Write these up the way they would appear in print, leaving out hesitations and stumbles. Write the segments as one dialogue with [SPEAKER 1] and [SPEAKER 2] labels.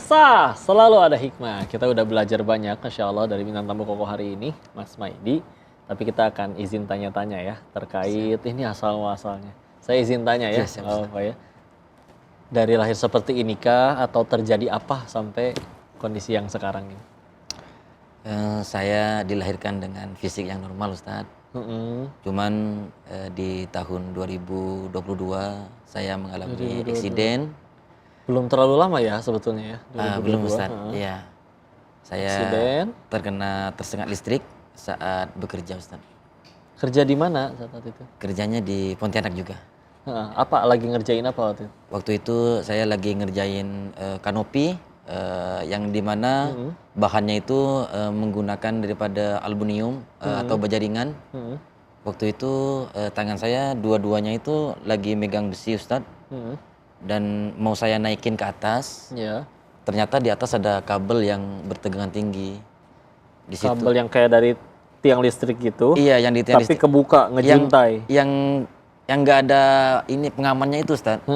[SPEAKER 1] Kisah selalu ada hikmah. Kita udah belajar banyak, Masya Allah, dari bintang tamu Koko hari ini, Mas Maidi. Tapi kita akan izin tanya-tanya ya, terkait ini asal-muasalnya. Saya izin tanya ya, apa ya. Dari lahir seperti inikah atau terjadi apa sampai kondisi yang sekarang ini?
[SPEAKER 2] Saya dilahirkan dengan fisik yang normal, Ustadz. Cuman di tahun 2022 saya mengalami eksiden.
[SPEAKER 1] Belum terlalu lama ya sebetulnya ya? 2022.
[SPEAKER 2] Belum, Ustadz. Iya. Saya
[SPEAKER 1] Eksiden.
[SPEAKER 2] tersengat listrik saat bekerja, Ustadz.
[SPEAKER 1] Kerja di mana saat itu?
[SPEAKER 2] Kerjanya di Pontianak juga.
[SPEAKER 1] Apa lagi ngerjain apa waktu itu?
[SPEAKER 2] Waktu itu saya lagi ngerjain kanopi yang dimana bahannya itu menggunakan daripada aluminium atau baja ringan. Waktu itu tangan saya dua-duanya itu lagi megang besi, Ustadz. Dan mau saya naikin ke atas, ternyata di atas ada kabel yang bertegangan tinggi. Di situ.
[SPEAKER 1] Kabel yang kayak dari tiang listrik gitu?
[SPEAKER 2] Iya, yang di tiang
[SPEAKER 1] tapi
[SPEAKER 2] listrik.
[SPEAKER 1] Kebuka, ngejuntai?
[SPEAKER 2] Yang nggak ada ini pengamannya itu, Ustadz.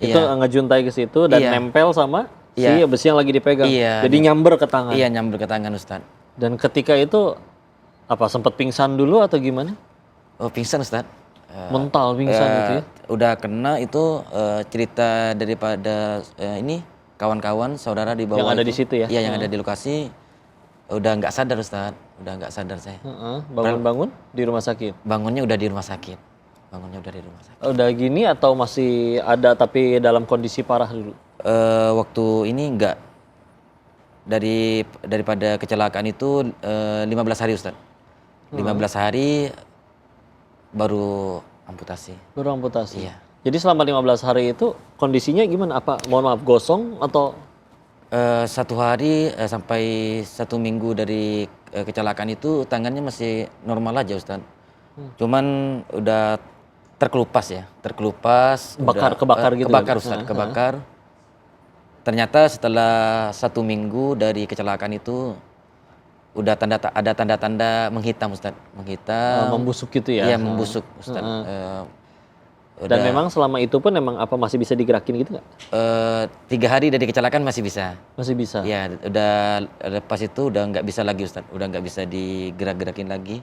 [SPEAKER 1] Itu ngejuntai ke situ dan nempel sama si besi yang lagi dipegang? Jadi nyamber ke tangan?
[SPEAKER 2] Iya, nyamber ke tangan, Ustadz.
[SPEAKER 1] Dan ketika itu, apa sempat pingsan dulu atau gimana?
[SPEAKER 2] Oh, pingsan, Ustadz.
[SPEAKER 1] Mental pingsan gitu ya?
[SPEAKER 2] Udah kena itu cerita daripada ini kawan-kawan saudara di bawah
[SPEAKER 1] yang ada
[SPEAKER 2] itu.
[SPEAKER 1] Di situ ya?
[SPEAKER 2] Iya, yang ada di lokasi. Udah nggak sadar, Ustadz. Udah nggak sadar saya.
[SPEAKER 1] Bangun-bangun di rumah sakit?
[SPEAKER 2] Bangunnya udah di rumah sakit.
[SPEAKER 1] Udah gini atau masih ada tapi dalam kondisi parah dulu?
[SPEAKER 2] Waktu ini enggak. Daripada kecelakaan itu 15 hari, Ustadz. 15 hari baru amputasi.
[SPEAKER 1] Baru amputasi?
[SPEAKER 2] Iya.
[SPEAKER 1] Jadi selama 15 hari itu kondisinya gimana? Apa mohon maaf gosong atau?
[SPEAKER 2] 1 hari sampai 1 minggu dari kecelakaan itu tangannya masih normal aja, Ustadz. Cuman udah terkelupas.
[SPEAKER 1] Kebakar gitu?
[SPEAKER 2] Kebakar, Ustadz, kebakar. Ternyata setelah 1 minggu dari kecelakaan itu udah ada tanda-tanda menghitam, Ustadz.
[SPEAKER 1] Membusuk gitu ya?
[SPEAKER 2] Iya, membusuk, Ustadz.
[SPEAKER 1] Dan memang selama itu pun memang apa masih bisa digerakin gitu nggak?
[SPEAKER 2] 3 hari dari kecelakaan masih bisa.
[SPEAKER 1] Masih bisa?
[SPEAKER 2] Iya, udah pas itu udah nggak bisa lagi, Ustadz. Udah nggak bisa digerak-gerakin lagi.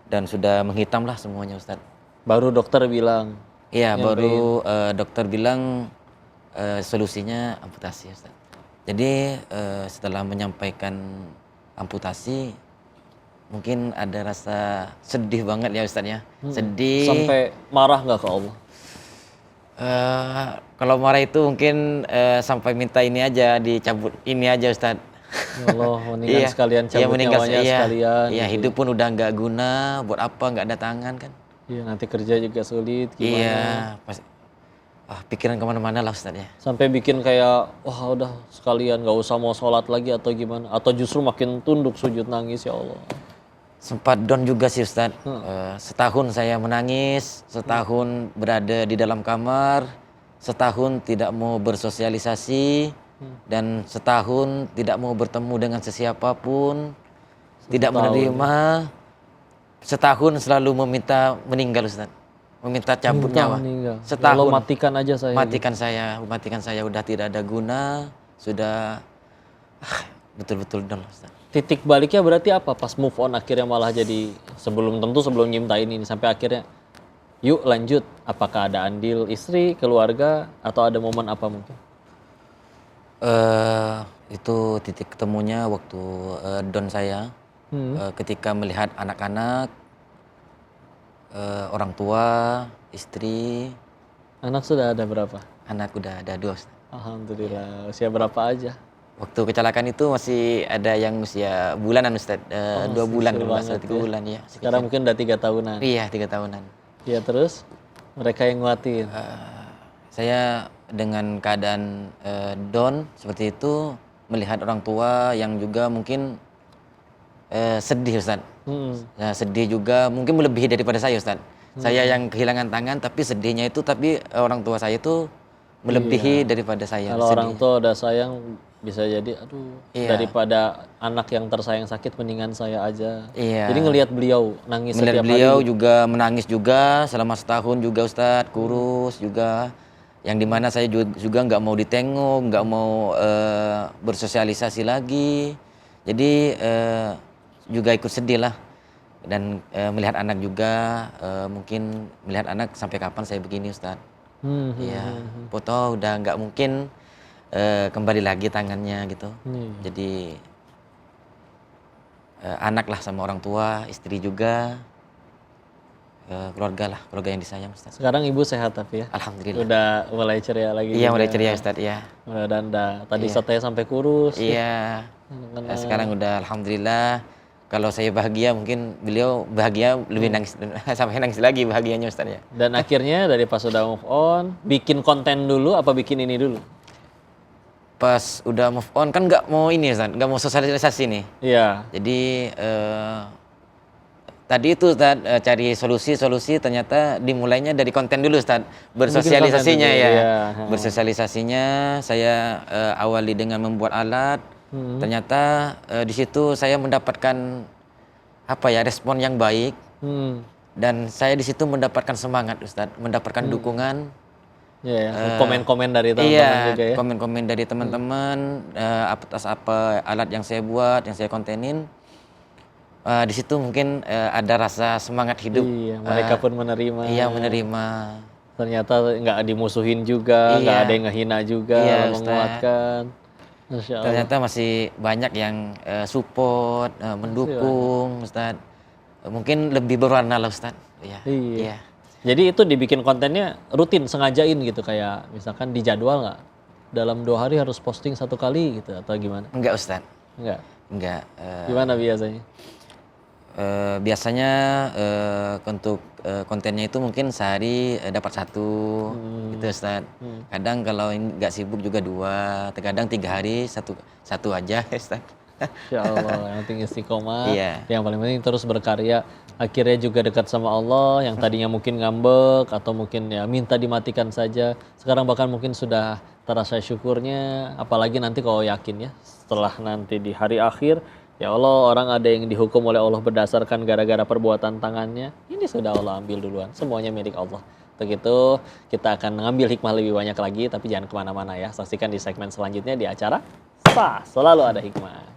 [SPEAKER 2] Dan sudah menghitam lah semuanya, Ustadz.
[SPEAKER 1] Baru dokter bilang?
[SPEAKER 2] Iya, baru dokter bilang solusinya amputasi, Ustadz. Jadi setelah menyampaikan amputasi, mungkin ada rasa sedih banget ya, Ustadz ya. Sedih.
[SPEAKER 1] Sampai marah nggak ke Allah?
[SPEAKER 2] Kalau marah itu mungkin sampai minta ini aja, dicabut ini aja, Ustadz.
[SPEAKER 1] Ya Allah, mendingan sekalian cabut nyawanya sekalian.
[SPEAKER 2] Iya, hidup pun udah nggak guna, buat apa nggak ada tangan kan.
[SPEAKER 1] Iya, nanti kerja juga sulit, gimana?
[SPEAKER 2] Iya, pikiran kemana-mana lah, Ustadz ya.
[SPEAKER 1] Sampai bikin kayak, wah udah sekalian nggak usah mau sholat lagi atau gimana? Atau justru makin tunduk sujud nangis, ya Allah?
[SPEAKER 2] Sempat down juga sih, Ustadz. Setahun saya menangis, setahun berada di dalam kamar, setahun tidak mau bersosialisasi, dan setahun tidak mau bertemu dengan sesiapapun, tidak menerima. Setahun selalu meminta meninggal, Ustadz. Meminta cabut nyawa. Setahun.
[SPEAKER 1] Allah matikan aja saya.
[SPEAKER 2] Matikan saya udah tidak ada guna, sudah betul-betul down, Ustadz.
[SPEAKER 1] Titik baliknya berarti apa? Pas move on akhirnya malah jadi sebelum nyiptain ini sampai akhirnya yuk lanjut. Apakah ada andil istri, keluarga, atau ada momen apa mungkin?
[SPEAKER 2] Itu titik ketemunya waktu down saya. Ketika melihat anak-anak, orang tua, istri.
[SPEAKER 1] Anak sudah ada berapa?
[SPEAKER 2] Anak udah ada 2.
[SPEAKER 1] Alhamdulillah. Usia berapa aja?
[SPEAKER 2] Waktu kecelakaan itu masih ada yang usia bulanan, Ustadz. 2 bulan, 3 bulan ya.
[SPEAKER 1] Sekarang mungkin udah 3 tahunan.
[SPEAKER 2] Iya, 3 tahunan.
[SPEAKER 1] Iya, terus mereka yang nguatin.
[SPEAKER 2] Saya dengan keadaan down seperti itu, melihat orang tua yang juga mungkin sedih, Ustadz. Sedih juga, mungkin melebihi daripada saya, Ustadz. Saya yang kehilangan tangan, tapi sedihnya itu, tapi orang tua saya itu melebihi daripada saya.
[SPEAKER 1] Kalau orang tua udah sayang, bisa jadi daripada anak yang tersayang sakit mendingan saya aja. Jadi ngelihat beliau nangis setiap hari.
[SPEAKER 2] Beliau juga menangis juga selama setahun juga, Ustadz, kurus juga. yang dimana saya juga nggak mau ditengok, nggak mau bersosialisasi lagi. Jadi juga ikut sedih lah. Dan melihat anak juga, mungkin melihat anak sampai kapan saya begini Ustadz. Iya, foto udah nggak mungkin kembali lagi tangannya gitu. Jadi anak lah sama orang tua, istri juga, keluarga lah, keluarga yang disayang Ustadz.
[SPEAKER 1] Sekarang ibu sehat tapi ya?
[SPEAKER 2] Alhamdulillah.
[SPEAKER 1] Udah mulai ceria lagi.
[SPEAKER 2] Iya,
[SPEAKER 1] juga.
[SPEAKER 2] mulai ceria Ustadz, iya.
[SPEAKER 1] Dan tadi
[SPEAKER 2] Iya.
[SPEAKER 1] katanya sampai kurus.
[SPEAKER 2] Iya. Sekarang udah alhamdulillah. Kalau saya bahagia, mungkin beliau bahagia lebih nangis sampai nangis lagi bahagianya Ustadz ya.
[SPEAKER 1] Dan akhirnya dari pas udah move on, bikin konten dulu apa bikin ini dulu?
[SPEAKER 2] Pas udah move on kan nggak mau ini Ustadz, nggak mau sosialisasi nih.
[SPEAKER 1] Iya.
[SPEAKER 2] Jadi tadi itu Ustadz cari solusi ternyata dimulainya dari konten dulu Ustadz. Bersosialisasinya
[SPEAKER 1] dulu,
[SPEAKER 2] ya.
[SPEAKER 1] iya.
[SPEAKER 2] Bersosialisasinya saya awali dengan membuat alat. Ternyata di situ saya mendapatkan respon yang baik. Dan saya di situ mendapatkan semangat Ustadz, mendapatkan dukungan.
[SPEAKER 1] Iya, komen-komen dari teman-teman juga ya.
[SPEAKER 2] Komen-komen dari teman-teman atas apa alat yang saya buat, yang saya kontenin. Di situ mungkin ada rasa semangat hidup.
[SPEAKER 1] Iya, mereka pun menerima.
[SPEAKER 2] Iya, menerima.
[SPEAKER 1] Ternyata nggak dimusuhin juga, nggak ada yang ngehina juga,
[SPEAKER 2] Iya,
[SPEAKER 1] menguatkan. Masya Allah.
[SPEAKER 2] Ternyata masih banyak yang support, mendukung, Ustadz. Mungkin lebih berwarna lah Ustadz.
[SPEAKER 1] Iya. Jadi itu dibikin kontennya rutin, sengajain gitu, kayak misalkan di jadwal nggak? Dalam 2 hari harus posting 1 kali gitu atau gimana?
[SPEAKER 2] Enggak Ustadz. Enggak.
[SPEAKER 1] Gimana biasanya?
[SPEAKER 2] Biasanya untuk kontennya itu mungkin sehari dapat 1 gitu Ustadz. Kadang kalau nggak sibuk juga 2, terkadang 3 hari satu aja Ustadz.
[SPEAKER 1] Insya Allah, yang penting istiqomah,
[SPEAKER 2] Iya.
[SPEAKER 1] yang paling penting terus berkarya, akhirnya juga dekat sama Allah, yang tadinya mungkin ngambek atau mungkin ya minta dimatikan saja, sekarang bahkan mungkin sudah terasa syukurnya, apalagi nanti kalau yakin ya, setelah nanti di hari akhir, ya Allah orang ada yang dihukum oleh Allah berdasarkan gara-gara perbuatan tangannya, ini sudah Allah ambil duluan, semuanya milik Allah. Begitu kita akan mengambil hikmah lebih banyak lagi, tapi jangan kemana-mana ya, saksikan di segmen selanjutnya di acara Sah, selalu ada hikmah.